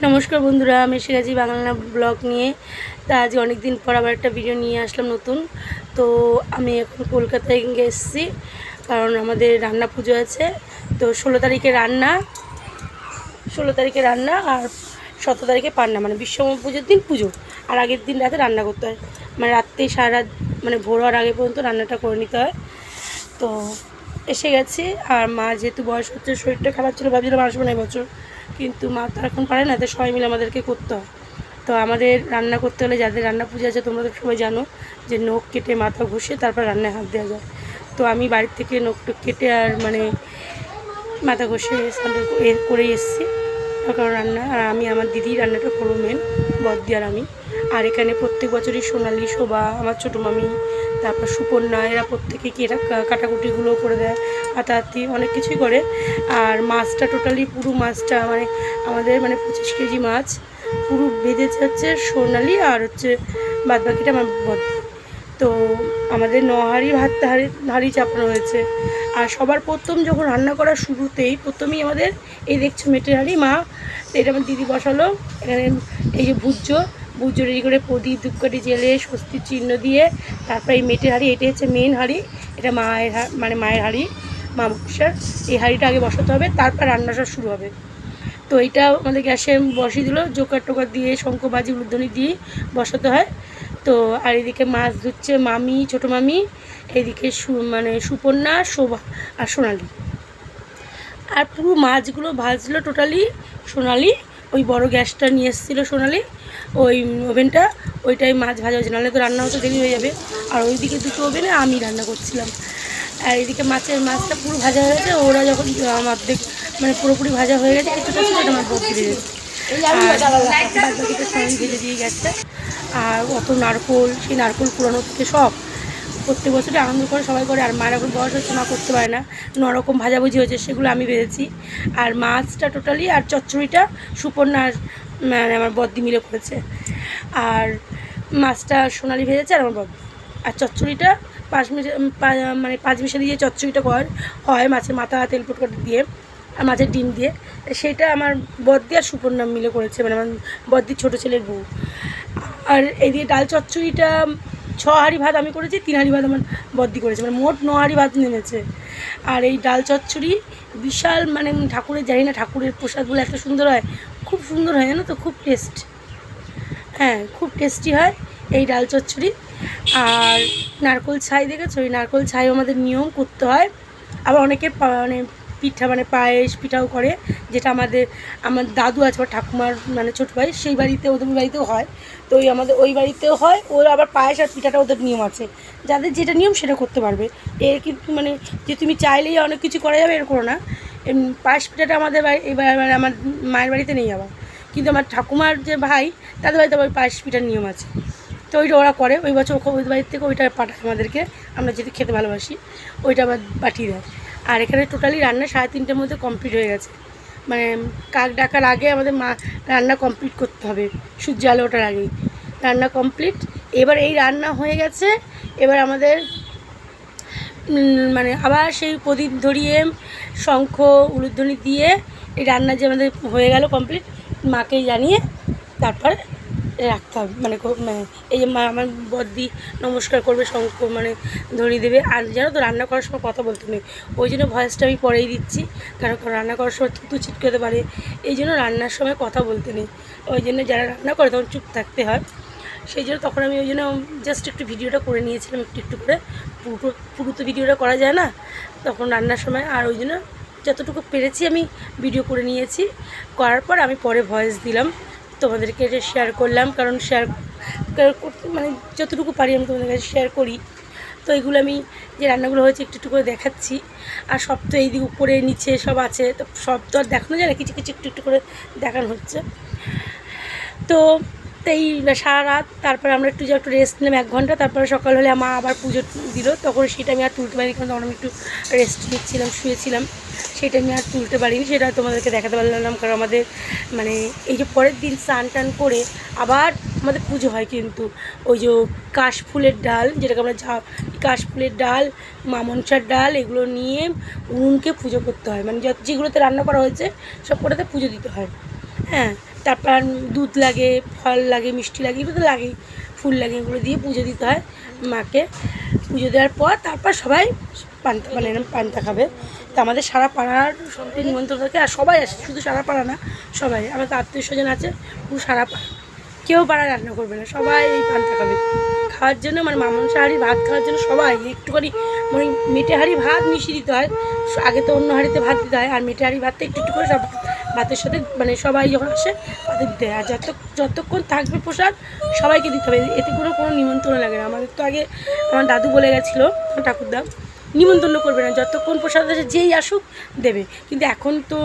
নমস্কার বন্ধুরা, আমি এসে গেছি বাংলা ব্লগ নিয়ে। তা আজ অনেক দিন পর আবার একটা ভিডিও নিয়ে আসলাম নতুন। তো আমি এখন কলকাতায় এসেছি, কারণ আমাদের রান্না পুজো আছে। তো 16 তারিখে রান্না আর 17 তারিখে পান্না, মানে বিশ্বকর্মা পুজোর দিন পুজো, আর আগের দিন রাতে রান্না করতে হয়। মানে রাত্রে সারা রাত, মানে ভোর হওয়ার আগে পর্যন্ত রান্নাটা করে নিতে হয়। তো এসে গেছি। আর মা যেহেতু বয়স হচ্ছে, শরীরটা খারাপ ছিল, ভাবছিলাম আসবো না এবছর, কিন্তু মা তো এখন পারে না, তো সবাই মিলে আমাদেরকে করতে হয়। তো আমাদের রান্না করতে হলে, যাদের রান্না পুজো আছে তোমরা তো সবাই জানো যে নখ কেটে মাথা ঘষে তারপর রান্নায় হাত দেওয়া যায়। তো আমি বাড়ির থেকে নখ টখ কেটে আর মানে মাথা ঘষে স্নান করে এসেছি, কারণ রান্না। আর আমি আমার দিদি রান্নাটা করবো, মেন বদ্দি আর আমি। আর এখানে প্রত্যেক বছরই সোনালি, শোভা, আমার ছোটো মামি, তারপর সুকন্যা, এরা প্রত্যেকে কি এরা কাটাকুটিগুলো করে দেয়, হাতাহাতি অনেক কিছুই করে। আর মাছটা টোটালি পুরো মাছটা মানে আমাদের মানে 25 কেজি মাছ পুরো বেঁধেছে হচ্ছে সোনালি, আর হচ্ছে বাদ বাকিটা আমার বদ্দি। তো আমাদের 9 হাঁড়ি ভাত হাঁড়ি চাপানো হয়েছে। আর সবার প্রথম যখন রান্না করার শুরুতেই প্রথমেই আমাদের এই দেখছো মেটের হাঁড়ি, মা তো এটা আমার দিদি বসালো। এখানে এই যে ভুজ্য রেডি করে প্রদীপ ধূপকাঠি জেলে স্বস্তির চিহ্ন দিয়ে তারপর এই মেটের হাঁড়ি, এটা হচ্ছে মেন হাঁড়ি, এটা মায়ের মানে মায়ের হাঁড়ি, মা মশার। এই হাঁড়িটা আগে বসাতে হবে, তারপর রান্নাটা শুরু হবে। তো এইটা আমাদের গ্যাসে বসিয়ে দিল, জোকার টোকার দিয়ে শঙ্খ বাজি উলুধ্বনি দিয়ে বসাতে হয়। তো আর এদিকে মাছ ধুচ্ছে মামি, ছোটো মামি, এইদিকে মানে সুপর্ণা, শোভা আর সোনালি। আর পুরো মাছগুলো ভাজলো টোটালি সোনালি, ওই বড় গ্যাসটা নিয়ে এসেছিলো সোনালি, ওই ওভেনটা, ওইটাই মাছ ভাজা হয়েছে, নাহলে তো রান্না হতে দেরি হয়ে যাবে। আর ওইদিকে দুটো ওভেনে আমি রান্না করছিলাম। আর এদিকে মাছটা পুরো ভাজা হয়ে গেছে। ওরা যখন অর্ধেক মানে পুরোপুরি ভাজা হয়ে গেছে, কিছুটা ছিল এটা আমার বদ্দি ভেজে, আর বাদবাকিটা সবাই ভেজে দিয়ে গেছে। আর অত নারকোল, সেই নারকোল কুড়ানো থেকে সব প্রত্যেক বছরই আনন্দ করে সবাই করে। আর মায়ের এখন বয়স হচ্ছে, মা করতে পারে না, নরকম ভাজাভুজি হয়েছে, সেগুলো আমি ভেজেছি। আর মাছটা টোটালি আর চচ্চড়িটা সুপর্ণা আর মানে আমার বদ্দি মিলে করেছে। আর মাছটা সোনালি ভেজেছে আর আমার বদ্দি। আর চচ্চড়িটা মানে 5 মিশা দিয়ে চচ্চড়িটা হয় মাছের মাথা, তেল পুটকাটি দিয়ে আর মাছের ডিম দিয়ে, সেটা আমার বদ্দি আর সুপর্ণা মিলে করেছে, মানে আমার বদ্দির ছোটো ছেলের বউ। আর এইদিকে ডাল চচ্চড়িটা 6 হাঁড়ি ভাত আমি করেছি, 3 হাঁড়ি ভাত আমার বদ্দি করেছে, মানে মোট 9 হাঁড়ি ভাত নেমেছে। আর এই ডাল চচ্চড়ি বিশাল, মানে ঠাকুরের, জানি না ঠাকুরের প্রসাদ বলে এত সুন্দর হয়, খুব সুন্দর হয় জানো তো, খুব টেস্ট, হ্যাঁ খুব টেস্টি হয় এই ডাল চচ্চড়ি। আর নারকোল ছাই দেখেছো, ওই নারকোল ছাই আমাদের নিয়ম করতে হয়। আবার অনেকে মানে পিঠা, মানে পায়েস পিঠাও করে, যেটা আমার দাদু আছে, আমার ঠাকুমার মানে ছোটো ভাই, সেই বাড়িতে, ওদের বাড়িতেও হয়। তো আমাদের ওই বাড়িতেও হয়, ওরা আবার পায়েস আর পিঠাটা ওদের নিয়ম আছে, যাদের যেটা নিয়ম সেটা করতে পারবে। এর কিন্তু মানে যে তুমি চাইলেই অনেক কিছু করা যাবে এরকম না। পায়েস পিঠাটা আমাদের বাড়ি এবার মানে আমার মায়ের বাড়িতে নেই আবার, কিন্তু আমার ঠাকুমার যে ভাই, তাদের বাড়িতে আবার পায়েস পিঠার নিয়ম আছে। তো ওইটা ওরা করে, ওই বছর ওই বাড়ির থেকে ওইটা পাঠায় আমাদেরকে, আমরা যেটা খেতে ভালোবাসি ওইটা আবার পাঠিয়ে দেয়। আর এখানে টোটালি রান্না 3:30টার মধ্যে কমপ্লিট হয়ে গেছে, মানে কাক ডাকার আগে আমাদের মা রান্না কমপ্লিট করতে হবে, সূর্য আলো ওঠার আগেই রান্না কমপ্লিট। এবার এই রান্না হয়ে গেছে, এবার আমাদের মানে আবার সেই প্রদীপ ধরিয়ে শঙ্খ উলুধ্বনি দিয়ে এই রান্না যে আমাদের হয়ে গেল কমপ্লিট, মাকে জানিয়ে তারপর রাখতে হবে, মানে এই যে মা আমার বদ্দি নমস্কার করবে, শঙ্খ মানে ধরিয়ে দেবে। আর জানো তো রান্না করার সময় কথা বলতে নেই, ওই জন্য ভয়েসটা আমি পরেই দিচ্ছি, কারণ রান্না করার সময় থুতু ছিটকাতে পারে, এই জন্য রান্নার সময় কথা বলতে নেই। ওই জন্য যারা রান্না করে তখন চুপ থাকতে হয়, সেই জন্য তখন আমি ওই জন্য জাস্ট একটু ভিডিওটা করে নিয়েছিলাম, একটু করে, পুরো তো ভিডিওটা করা যায় না তখন রান্নার সময়। আর ওই জন্য যতটুকু পেরেছি আমি ভিডিও করে নিয়েছি, করার পর আমি পরে ভয়েস দিলাম, তোমাদেরকে এটা শেয়ার করলাম, কারণ শেয়ার করতে মানে যতটুকু পারি আমি তোমাদের কাছে শেয়ার করি। তো এইগুলো আমি যে রান্নাগুলো হয়েছে একটু করে দেখাচ্ছি। আর সব তো এই দিক উপরে নিচে সব আছে, তো সব তো আর দেখানো যায় না, কিছু একটু করে দেখানো হচ্ছে। তো এই সারা রাত, তারপরে আমরা একটু রেস্ট নিলাম 1 ঘন্টা, তারপরে সকাল হলে মা আবার পুজো দিল, তখন সেটা আমি আর তুলতে পারিনি, কারণ তখন আমি একটু রেস্ট নিচ্ছিলাম, শুয়েছিলাম, সেটা আমি আর তুলতে পারিনি, সেটা তোমাদেরকে দেখাতে পারলাম। কারণ আমাদের মানে এই যে পরের দিন স্নান টান করে আবার আমাদের পুজো হয়, কিন্তু ওই যে কাশফুলের ডাল, যেটাকে আমরা কাশফুলের ডাল, মা মনসার ডাল, এগুলো নিয়ে উনুনকে পুজো করতে হয়, মানে যেগুলোতে রান্না করা হয়েছে সব কটাতে পুজো দিতে হয়। হ্যাঁ, তারপর দুধ লাগে, ফল লাগে, মিষ্টি লাগে, এগুলো তো লাগেই, ফুল লাগে, এগুলো দিয়ে পুজো দিতে হয় মাকে। পুজো দেওয়ার পর তারপর সবাই পান্তা মানে পান্তা খাবে। তো আমাদের সারা পাড়ার সবাই নিমন্ত্রণ থাকে, আর সবাই আসে, শুধু সারা পাড়া না, সবাই আমাদের আত্মীয় স্বজন আছে পুরো সারা পাড়া, কেউ পাড়া রান্না করবে না, সবাই এই পান্তা খাবে খাওয়ার জন্য, মানে মামনসা হাঁড়ি ভাত খাওয়ার জন্য সবাই একটুখানি মানে মেটে হাঁড়ি ভাত মিশিয়ে দিতে হয়, আগে তো অন্য হাঁড়িতে ভাত দিতে হয়, আর মেটে হাঁড়ি ভাতটা একটু একটু করে সব ভাতের সাথে মানে সবাই যখন আসে ভাতে দিতে হয়। আর যতক্ষণ থাকবে প্রসাদ সবাইকে দিতে হবে, এতে কোনো নিমন্ত্রণ লাগে না। আমাদের তো আগে আমার দাদু বলে গেছিলো, আমার ঠাকুরদা, নিমন্ত্রণ করবে না, যতক্ষণ প্রসাদ আছে যেই আসুক দেবে। কিন্তু এখন তো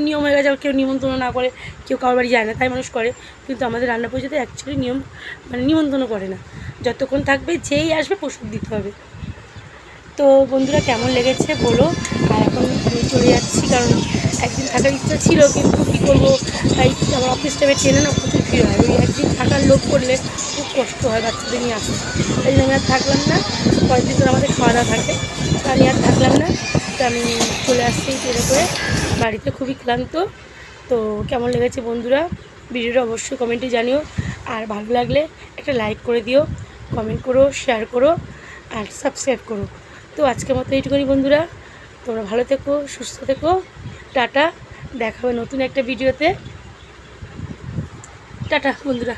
নিয়ম হয়ে গেছে, কেউ নিমন্ত্রণ না করে কেউ কারোর বাড়ি যায় না, তাই মানুষ করে। কিন্তু আমাদের রান্না পুজোতে অ্যাকচুয়ালি নিয়ম মানে নিমন্ত্রণ করে না, যতক্ষণ থাকবে যেই আসবে প্রসাদ দিতে হবে। তো বন্ধুরা কেমন লেগেছে বলো। আর এখন আমি চলে যাচ্ছি, কারণ একদিন থাকার ইচ্ছা ছিল, কিন্তু কী করবো, তাই আমার অফিস টাইমে ট্রেনে না প্রচুর ভিড় হয়, ওই একদিন থাকার লোক করলে খুব কষ্ট হয় বাচ্চাদের নিয়ে আসতে। তাই জন্য আমি আর থাকলাম না, পরের দিন করে আমাদের খাওয়া দাওয়া থাকে, তো আমি আর থাকলাম না। তো আমি চলে আসছি ট্রেনে করে বাড়িতে, খুবই ক্লান্ত। তো কেমন লেগেছে বন্ধুরা ভিডিওটা অবশ্যই কমেন্টে জানিও, আর ভালো লাগলে একটা লাইক করে দিও, কমেন্ট করো, শেয়ার করো, আর সাবস্ক্রাইব করো। তো আজকের মতো এইটুকুনি বন্ধুরা, তোমরা ভালো থেকো, সুস্থ থেকো, টাটা, দেখা হবে নতুন একটা ভিডিওতে। টাটা বন্ধুরা।